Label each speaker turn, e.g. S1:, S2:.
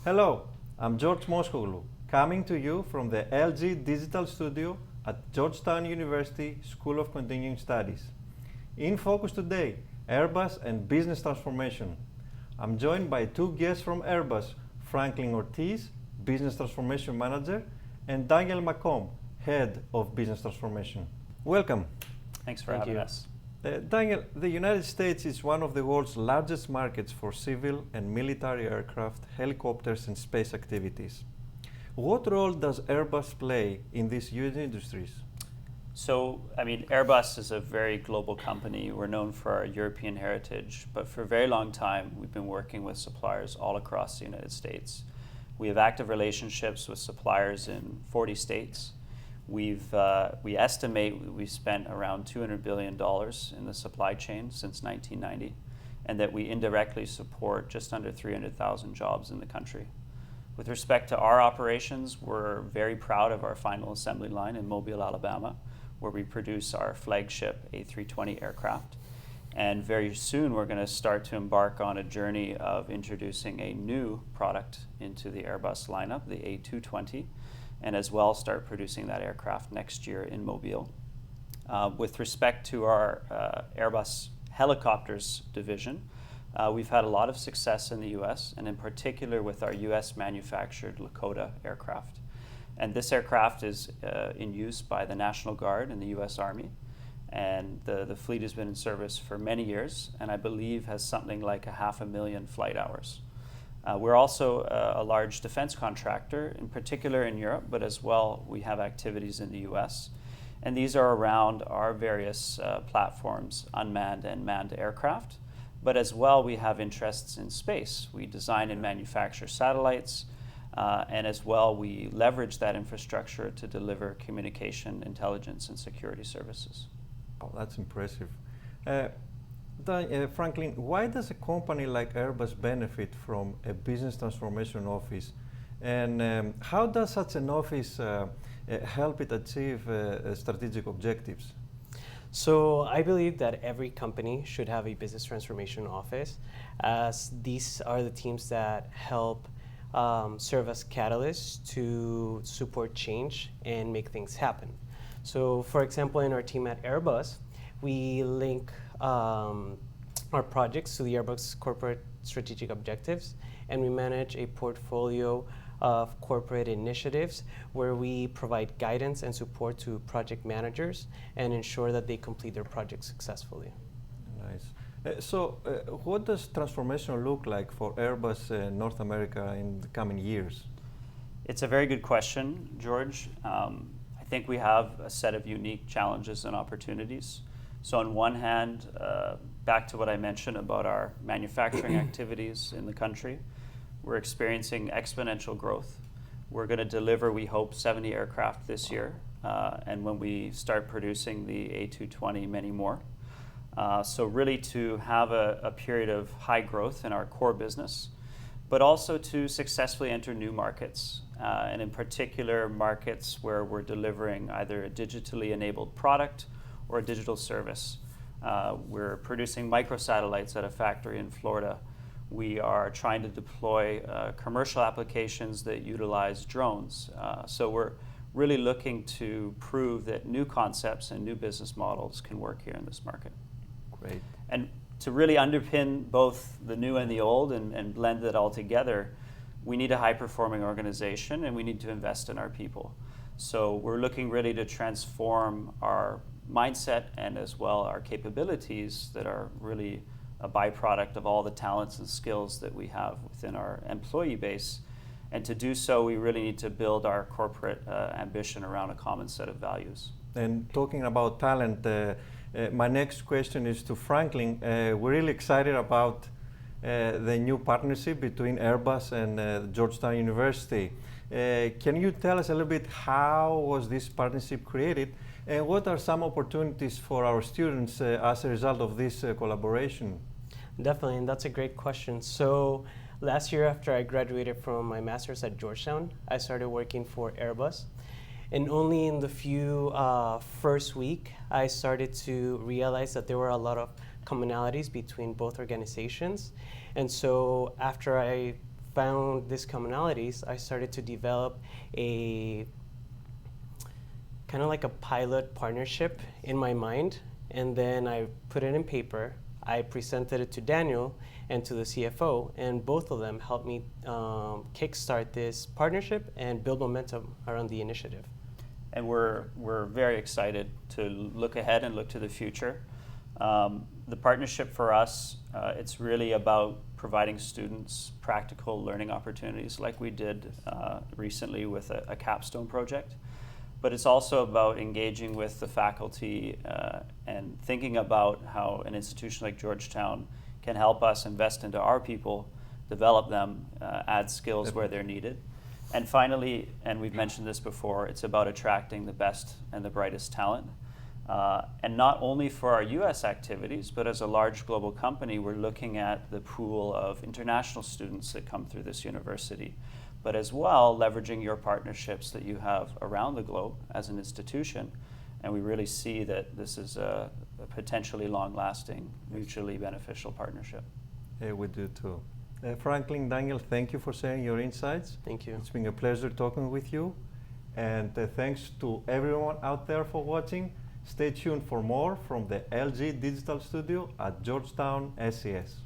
S1: Hello, I'm Georgios Moschoglou, coming to you from the LG Digital Studio at Georgetown University School of Continuing Studies. In focus today, Airbus and business transformation. I'm joined by two guests from Airbus, Franklin Ortiz, Business Transformation Manager, and Daniel McCombe, Head of Business Transformation. Welcome.
S2: Thanks for having us.
S1: Daniel, the United States is one of the world's largest markets for civil and military aircraft, helicopters, and space activities. What role does Airbus play in these huge industries?
S2: Airbus is a very global company. We're known for our European heritage, but for a very long time, we've been working with suppliers all across the United States. We have active relationships with suppliers in 40 states. We estimate we've spent around $200 billion in the supply chain since 1990, and that we indirectly support just under 300,000 jobs in the country. With respect to our operations, we're very proud of our final assembly line in Mobile, Alabama, where we produce our flagship A320 aircraft. And very soon we're going to start to embark on a journey of introducing a new product into the Airbus lineup, the A220, and as well start producing that aircraft next year in Mobile. With respect to our Airbus helicopters division, we've had a lot of success in the US, and in particular with our US manufactured Lakota aircraft. And this aircraft is in use by the National Guard and the US Army, and the fleet has been in service for many years, and I believe has something like 500,000 flight hours. We're also a large defense contractor, in particular in Europe, but as well we have activities in the US. And these are around our various platforms, unmanned and manned aircraft. But as well we have interests in space. We design and manufacture satellites, and as well we leverage that infrastructure to deliver communication, intelligence, and security services.
S1: Oh, that's impressive. Franklin, why does a company like Airbus benefit from a business transformation office? And how does such an office help it achieve strategic objectives?
S3: So I believe that every company should have a business transformation office, as these are the teams that help serve as catalysts to support change and make things happen. So for example, in our team at Airbus, we link our projects to the Airbus corporate strategic objectives, and we manage a portfolio of corporate initiatives where we provide guidance and support to project managers and ensure that they complete their projects successfully.
S1: Nice. What does transformation look like for Airbus North America in the coming years?
S2: It's a very good question, George. I think we have a set of unique challenges and opportunities. So on one hand, back to what I mentioned about our manufacturing activities in the country, we're experiencing exponential growth. We're going to deliver, we hope, 70 aircraft this year, and when we start producing the A220, many more. So really to have a period of high growth in our core business, but also to successfully enter new markets, and in particular markets where we're delivering either a digitally enabled product or a digital service. We're producing microsatellites at a factory in Florida. We are trying to deploy commercial applications that utilize drones. So we're really looking to prove that new concepts and new business models can work here in this market.
S1: Great.
S2: And to really underpin both the new and the old and blend it all together, we need a high-performing organization and we need to invest in our people. So we're looking really to transform our mindset and as well our capabilities that are really a byproduct of all the talents and skills that we have within our employee base. And to do so, we really need to build our corporate ambition around a common set of values.
S1: And talking about talent, my next question is to Franklin. We're really excited about the new partnership between Airbus and Georgetown University. Can you tell us a little bit how was this partnership created, and what are some opportunities for our students as a result of this collaboration?
S3: Definitely, and that's a great question. So last year after I graduated from my master's at Georgetown, I started working for Airbus. And only in the first week, I started to realize that there were a lot of commonalities between both organizations. And so after I found these commonalities, I started to develop a kind of like a pilot partnership in my mind, and then I put it in paper. I presented it to Daniel and to the CFO, and both of them helped me kickstart this partnership and build momentum around the initiative.
S2: And we're very excited to look ahead and look to the future. The partnership for us, it's really about providing students practical learning opportunities like we did recently with a capstone project. But it's also about engaging with the faculty and thinking about how an institution like Georgetown can help us invest into our people, develop them, add skills where they're needed. And finally, and we've mentioned this before, it's about attracting the best and the brightest talent. And not only for our US activities, but as a large global company, we're looking at the pool of international students that come through this university, but as well leveraging your partnerships that you have around the globe as an institution. And we really see that this is a potentially long-lasting, mutually beneficial partnership.
S1: Yeah, we do too. Franklin, Daniel, thank you for sharing your insights.
S3: Thank you.
S1: It's been a pleasure talking with you. And thanks to everyone out there for watching. Stay tuned for more from the LG Digital Studio at Georgetown SES.